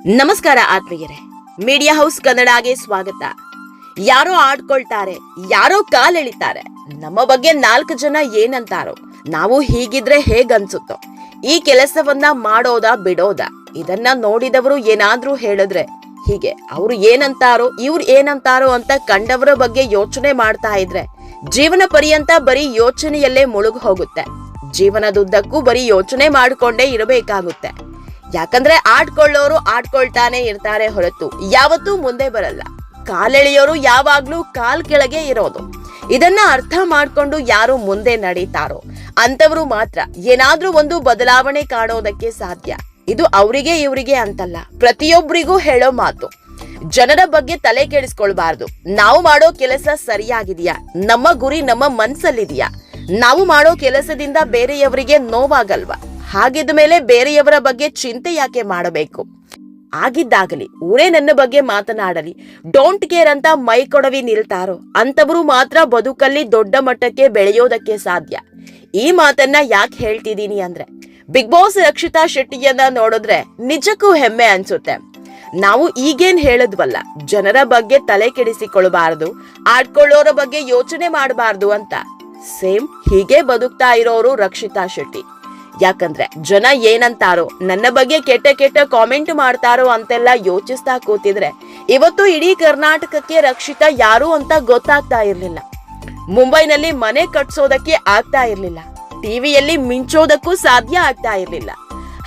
ನಮಸ್ಕಾರ ಆತ್ಮೀಯರೇ, media house ಕನ್ನಡಗೆ ಸ್ವಾಗತ. ಯಾರೋ ಆಡ್ಕೊಳ್ತಾರೆ, ಯಾರೋ ಕಾಲೆಳಿತಾರೆ, ನಮ್ಮ ಬಗ್ಗೆ 4 ಜನ ಏನಂತಾರೋ, ನಾವು ಹೀಗಿದ್ರೆ ಹೇಗನ್ಸುತ್ತೋ, ಈ ಕೆಲಸವನ್ನ ಮಾಡೋದಾ ಬಿಡೋದಾ, ಇದನ್ನ ನೋಡಿದವರು ಏನಾದ್ರೂ ಹೇಳಿದ್ರೆ ಹೀಗೆ ಅವ್ರು ಏನಂತಾರೋ ಇವ್ರು ಏನಂತಾರೋ ಅಂತ ಕಂಡವರ ಬಗ್ಗೆ ಯೋಚನೆ ಮಾಡ್ತಾ ಇದ್ರೆ ಜೀವನ ಪರ್ಯಂತ ಬರೀ ಯೋಚನೆಯಲ್ಲೇ ಮುಳುಗ್ ಹೋಗುತ್ತೆ. ಜೀವನದುದ್ದಕ್ಕೂ ಬರೀ ಯೋಚನೆ ಮಾಡ್ಕೊಂಡೇ ಇರಬೇಕಾಗುತ್ತೆ. ಯಾಕಂದ್ರೆ ಆಡ್ಕೊಳ್ಳೋರು ಆಡ್ಕೊಳ್ತಾನೆ ಇರ್ತಾರೆ ಹೊರತು ಯಾವತ್ತೂ ಮುಂದೆ ಬರಲ್ಲ. ಕಾಲೆಳೆಯೋರು ಯಾವಾಗ್ಲೂ ಕಾಲ್ ಕೆಳಗೆ ಇರೋದು. ಇದನ್ನ ಅರ್ಥ ಮಾಡ್ಕೊಂಡು ಯಾರು ಮುಂದೆ ನಡೀತಾರೋ ಅಂತವರು ಮಾತ್ರ ಏನಾದ್ರೂ ಒಂದು ಬದಲಾವಣೆ ಕಾಣೋದಕ್ಕೆ ಸಾಧ್ಯ. ಇದು ಅವರಿಗೆ ಇವರಿಗೆ ಅಂತಲ್ಲ, ಪ್ರತಿಯೊಬ್ಬರಿಗೂ ಹೇಳೋ ಮಾತು. ಜನರ ಬಗ್ಗೆ ತಲೆ ಕೆಡಿಸ್ಕೊಳ್ಬಾರ್ದು. ನಾವು ಮಾಡೋ ಕೆಲಸ ಸರಿಯಾಗಿದೆಯಾ, ನಮ್ಮ ಗುರಿ ನಮ್ಮ ಮನ್ಸಲ್ಲಿದೆಯಾ, ನಾವು ಮಾಡೋ ಕೆಲಸದಿಂದ ಬೇರೆಯವರಿಗೆ ನೋವಾಗಲ್ವಾ, ಹಾಗಿದ ಮೇಲೆ ಬೇರೆಯವರ ಬಗ್ಗೆ ಚಿಂತೆ ಯಾಕೆ ಮಾಡಬೇಕು? ಆಗಿದ್ದಾಗಲಿ, ಊರೇ ನನ್ನ ಬಗ್ಗೆ ಮಾತನಾಡಲಿ, ಡೋಂಟ್ ಕೇರ್ ಅಂತ ಮೈ ಕೊಡವಿ ನಿಲ್ತಾರೋ ಅಂತವರು ಮಾತ್ರ ಬದುಕಲ್ಲಿ ದೊಡ್ಡ ಮಟ್ಟಕ್ಕೆ ಬೆಳೆಯೋದಕ್ಕೆ ಸಾಧ್ಯ. ಈ ಮಾತನ್ನ ಯಾಕೆ ಹೇಳ್ತಿದೀನಿ ಅಂದ್ರೆ, ಬಿಗ್ ಬಾಸ್ ರಕ್ಷಿತಾ ಶೆಟ್ಟಿಯನ್ನ ನೋಡಿದ್ರೆ ನಿಜಕ್ಕೂ ಹೆಮ್ಮೆ ಅನ್ಸುತ್ತೆ. ನಾವು ಈಗೇನ್ ಹೇಳಿದ್ವಲ್ಲ, ಜನರ ಬಗ್ಗೆ ತಲೆ ಕೆಡಿಸಿಕೊಳ್ಬಾರ್ದು, ಆಡ್ಕೊಳ್ಳೋರ ಬಗ್ಗೆ ಯೋಚನೆ ಮಾಡಬಾರ್ದು ಅಂತ, ಸೇಮ್ ಹೀಗೆ ಬದುಕ್ತಾ ಇರೋರು ರಕ್ಷಿತಾ ಶೆಟ್ಟಿ. ಯಾಕಂದ್ರೆ ಜನ ಏನಂತಾರೋ, ನನ್ನ ಬಗ್ಗೆ ಕೆಟ್ಟ ಕೆಟ್ಟ ಕಾಮೆಂಟ್ ಮಾಡ್ತಾರೋ ಅಂತೆಲ್ಲ ಯೋಚಿಸ್ತಾ ಕೂತಿದ್ರೆ ಇವತ್ತು ಇಡೀ ಕರ್ನಾಟಕಕ್ಕೆ ರಕ್ಷಿತಾ ಯಾರು ಅಂತ ಗೊತ್ತಾಗ್ತಾ ಇರ್ಲಿಲ್ಲ. ಮುಂಬೈನಲ್ಲಿ ಮನೆ ಕಟ್ಸೋದಕ್ಕೆ ಆಗ್ತಾ ಇರ್ಲಿಲ್ಲ, ಟಿವಿಯಲ್ಲಿ ಮಿಂಚೋದಕ್ಕೂ ಸಾಧ್ಯ ಆಗ್ತಾ ಇರ್ಲಿಲ್ಲ.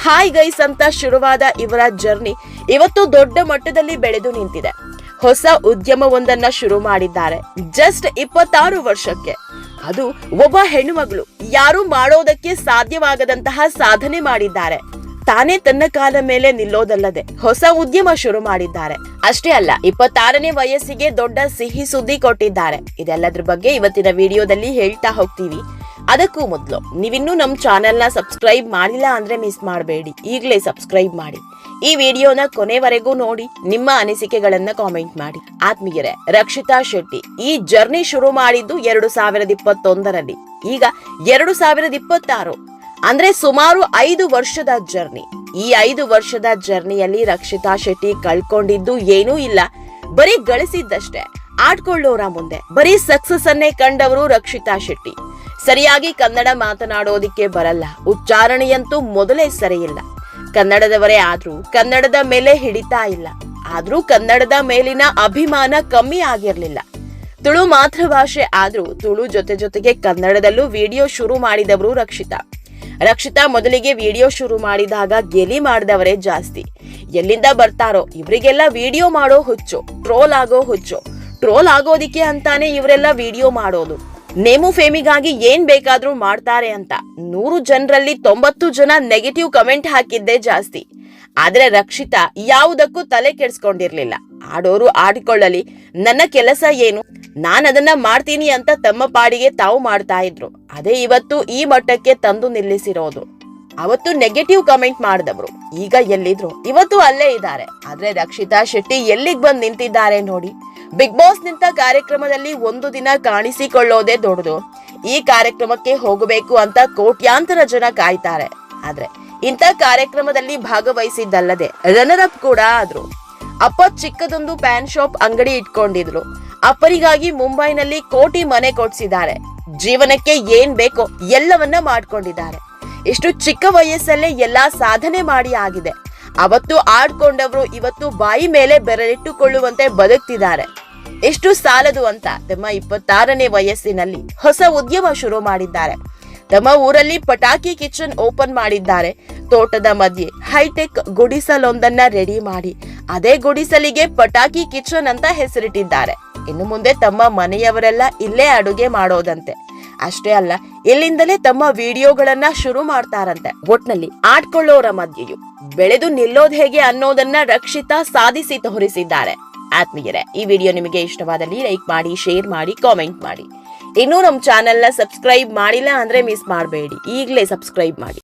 ಹಾಯ್ ಗೈಸ್ ಅಂತ ಶುರುವಾದ ಇವರ ಜರ್ನಿ ಇವತ್ತು ದೊಡ್ಡ ಮಟ್ಟದಲ್ಲಿ ಬೆಳೆದು ನಿಂತಿದೆ. ಹೊಸ ಉದ್ಯಮವೊಂದನ್ನ ಶುರು ಮಾಡಿದ್ದಾರೆ ಜಸ್ಟ್ 26 ವರ್ಷಕ್ಕೆ. ಅದು ಒಬ್ಬ ಹೆಣ್ಣುಮಗಳು ಯಾರು ಮಾಡೋದಕ್ಕೆ ಸಾಧ್ಯವಾಗದಂತಹ ಸಾಧನೆ ಮಾಡಿದ್ದಾರೆ. ತಾನೇ ತನ್ನ ಕಾಲ ಮೇಲೆ ನಿಲ್ಲೋದಲ್ಲದೆ ಹೊಸ ಉದ್ಯಮ ಶುರು ಮಾಡಿದ್ದಾರೆ. ಅಷ್ಟೇ ಅಲ್ಲ, 26ನೇ ವಯಸ್ಸಿಗೆ ದೊಡ್ಡ ಸಿಹಿ ಸುದ್ದಿ ಕೊಟ್ಟಿದ್ದಾರೆ. ಇದೆಲ್ಲದ್ರ ಬಗ್ಗೆ ಇವತ್ತಿನ ವಿಡಿಯೋದಲ್ಲಿ ಹೇಳ್ತಾ ಹೋಗ್ತೀವಿ. ಅದಕ್ಕೂ ಮೊದಲು ನೀವಿನ್ನೂ ನಮ್ಮ ಚಾನೆಲ್ನ ಸಬ್ಸ್ಕ್ರೈಬ್ ಮಾಡಿಲ್ಲ ಅಂದ್ರೆ ಮಿಸ್ ಮಾಡಬೇಡಿ, ಈಗಲೇ ಸಬ್ಸ್ಕ್ರೈಬ್ ಮಾಡಿ. ಈ ವಿಡಿಯೋನ ಕೊನೆವರೆಗೂ ನೋಡಿ, ನಿಮ್ಮ ಅನಿಸಿಕೆಗಳನ್ನ ಕಾಮೆಂಟ್ ಮಾಡಿ. ಆತ್ಮೀಯರೇ, ರಕ್ಷಿತಾ ಶೆಟ್ಟಿ ಈ ಜರ್ನಿ ಶುರು ಮಾಡಿದ್ದು 2021ರಲ್ಲಿ. ಈಗ 2026 ಅಂದ್ರೆ ಸುಮಾರು 5 ವರ್ಷದ ಜರ್ನಿ. ಈ 5 ವರ್ಷದ ಜರ್ನಿಯಲ್ಲಿ ರಕ್ಷಿತಾ ಶೆಟ್ಟಿ ಕಳ್ಕೊಂಡಿದ್ದು ಏನೂ ಇಲ್ಲ, ಬರೀ ಗಳಿಸಿದ್ದಷ್ಟೇ. ಆಡ್ಕೊಳ್ಳೋರ ಮುಂದೆ ಬರೀ ಸಕ್ಸಸ್ ಅನ್ನೇ ಕಂಡವರು ರಕ್ಷಿತಾ ಶೆಟ್ಟಿ. ಸರಿಯಾಗಿ ಕನ್ನಡ ಮಾತನಾಡೋದಿಕ್ಕೆ ಬರಲ್ಲ, ಉಚ್ಚಾರಣೆಯಂತೂ ಮೊದಲೇ ಸರಿಯಿಲ್ಲ. ಕನ್ನಡದವರೇ ಆದ್ರೂ ಕನ್ನಡದ ಮೇಲೆ ಹಿಡಿತಾ ಇಲ್ಲ, ಆದ್ರೂ ಕನ್ನಡದ ಮೇಲಿನ ಅಭಿಮಾನ ಕಮ್ಮಿ ಆಗಿರ್ಲಿಲ್ಲ. ತುಳು ಮಾತೃಭಾಷೆ ಆದ್ರೂ ತುಳು ಜೊತೆಗೆ ಕನ್ನಡದಲ್ಲೂ ವಿಡಿಯೋ ಶುರು ಮಾಡಿದವರು ರಕ್ಷಿತಾ ಮೊದಲಿಗೆ ವಿಡಿಯೋ ಶುರು ಮಾಡಿದಾಗ ಗೆಲಿ ಮಾಡಿದವರೇ ಜಾಸ್ತಿ. ಎಲ್ಲಿಂದ ಬರ್ತಾರೋ ಇವರಿಗೆಲ್ಲ ವಿಡಿಯೋ ಮಾಡೋ ಹುಚ್ಚು, ಟ್ರೋಲ್ ಆಗೋದಿಕ್ಕೆ ಅಂತಾನೆ ಇವರೆಲ್ಲ ವಿಡಿಯೋ ಮಾಡೋದು. ನೇಮು ಫೇಮಿಗಾಗಿ ಏನ್ ಬೇಕಾದ್ರೂ ಮಾಡ್ತಾರೆ ಅಂತ 100 ಜನರಲ್ಲಿ 90 ಜನ ನೆಗೆಟಿವ್ ಕಮೆಂಟ್ ಹಾಕಿದ್ದೇ ಜಾಸ್ತಿ. ಆದ್ರೆ ರಕ್ಷಿತಾ ಯಾವುದಕ್ಕೂ ತಲೆ ಕೆಡಿಸ್ಕೊಂಡಿರ್ಲಿಲ್ಲ. ಆಡೋರು ಆಡಿಕೊಳ್ಳಲಿ, ನನ್ನ ಕೆಲಸ ಏನು, ನಾನದನ್ನ ಮಾಡ್ತೀನಿ ಅಂತ ತಮ್ಮ ಪಾಡಿಗೆ ತಾವು ಮಾಡ್ತಾ ಇದ್ರು. ಅದೇ ಇವತ್ತು ಈ ಮಟ್ಟಕ್ಕೆ ತಂದು ನಿಲ್ಲಿಸಿರೋದು. ಅವತ್ತು ನೆಗೆಟಿವ್ ಕಮೆಂಟ್ ಮಾಡಿದವರು ಈಗ ಎಲ್ಲಿದ್ರು, ಇವತ್ತು ಅಲ್ಲೇ ಇದ್ದಾರೆ. ಆದ್ರೆ ರಕ್ಷಿತಾ ಶೆಟ್ಟಿ ಎಲ್ಲಿಗೆ ಬಂದು ನಿಂತಿದ್ದಾರೆ ನೋಡಿ. ಬಿಗ್ ಬಾಸ್ ನಿಂತ ಕಾರ್ಯಕ್ರಮದಲ್ಲಿ ಒಂದು ದಿನ ಕಾಣಿಸಿಕೊಳ್ಳೋದೇ ದೊಡ್ಡದು. ಈ ಕಾರ್ಯಕ್ರಮಕ್ಕೆ ಹೋಗಬೇಕು ಅಂತ ಕೋಟ್ಯಾಂತರ ಜನ ಕಾಯ್ತಾರೆ. ಆದ್ರೆ ಇಂಥ ಕಾರ್ಯಕ್ರಮದಲ್ಲಿ ಭಾಗವಹಿಸಿದ್ದಲ್ಲದೆ ರನ್ನರ್ ಅಪ್ ಕೂಡ ಆದ್ರು. ಅಪ್ಪ ಚಿಕ್ಕದೊಂದು ಪ್ಯಾನ್ ಶಾಪ್ ಅಂಗಡಿ ಇಟ್ಕೊಂಡಿದ್ರು. ಅಪ್ಪರಿಗಾಗಿ ಮುಂಬೈನಲ್ಲಿ ಕೋಟಿ ಮನೆ ಕೊಡ್ಸಿದ್ದಾರೆ. ಜೀವನಕ್ಕೆ ಏನ್ ಬೇಕೋ ಎಲ್ಲವನ್ನ ಮಾಡ್ಕೊಂಡಿದ್ದಾರೆ. ಇಷ್ಟು ಚಿಕ್ಕ ವಯಸ್ಸಲ್ಲೇ ಎಲ್ಲಾ ಸಾಧನೆ ಮಾಡಿ ಆಗಿದೆ. ಅವತ್ತು ಆಡ್ಕೊಂಡವರು ಇವತ್ತು ಬಾಯಿ ಮೇಲೆ ಬೆರಳಿಟ್ಟುಕೊಳ್ಳುವಂತೆ ಬದುಕ್ತಿದ್ದಾರೆ. ಎಷ್ಟು ಸಾಲದು ಅಂತ ತಮ್ಮ 26ನೇ ವಯಸ್ಸಿನಲ್ಲಿ ಹೊಸ ಉದ್ಯಮ ಶುರು ಮಾಡಿದ್ದಾರೆ. ತಮ್ಮ ಊರಲ್ಲಿ ಪಟಾಕಿ ಕಿಚನ್ ಓಪನ್ ಮಾಡಿದ್ದಾರೆ. ತೋಟದ ಮಧ್ಯೆ ಹೈಟೆಕ್ ಗುಡಿಸಲೊಂದನ್ನ ರೆಡಿ ಮಾಡಿ ಅದೇ ಗುಡಿಸಲಿಗೆ ಪಟಾಕಿ ಕಿಚನ್ ಅಂತ ಹೆಸರಿಟ್ಟಿದ್ದಾರೆ. ಇನ್ನು ಮುಂದೆ ತಮ್ಮ ಮನೆಯವರೆಲ್ಲ ಇಲ್ಲೇ ಅಡುಗೆ ಮಾಡೋದಂತೆ. ಅಷ್ಟೇ ಅಲ್ಲ, ಇಲ್ಲಿಂದಲೇ ತಮ್ಮ ವಿಡಿಯೋಗಳನ್ನ ಶುರು ಮಾಡ್ತಾರಂತೆ. ಒಟ್ನಲ್ಲಿ ಆಡ್ಕೊಳ್ಳೋರ ಮಧ್ಯೆಯೂ ಬೆಳೆದು ನಿಲ್ಲೋದ್ ಹೇಗೆ ಅನ್ನೋದನ್ನ ರಕ್ಷಿತಾ ಸಾಧಿಸಿ ತೋರಿಸಿದ್ದಾರೆ. ಆತ್ಮೀಯರೇ, ಈ ವಿಡಿಯೋ ನಿಮಗೆ ಇಷ್ಟವಾದಲ್ಲಿ ಲೈಕ್ ಮಾಡಿ, ಶೇರ್ ಮಾಡಿ, ಕಾಮೆಂಟ್ ಮಾಡಿ. ಇನ್ನೂ ನಮ್ಮ ಚಾನೆಲ್ನ ಸಬ್ಸ್ಕ್ರೈಬ್ ಮಾಡಿಲ್ಲ ಅಂದ್ರೆ ಮಿಸ್ ಮಾಡಬೇಡಿ, ಈಗಲೇ ಸಬ್ಸ್ಕ್ರೈಬ್ ಮಾಡಿ.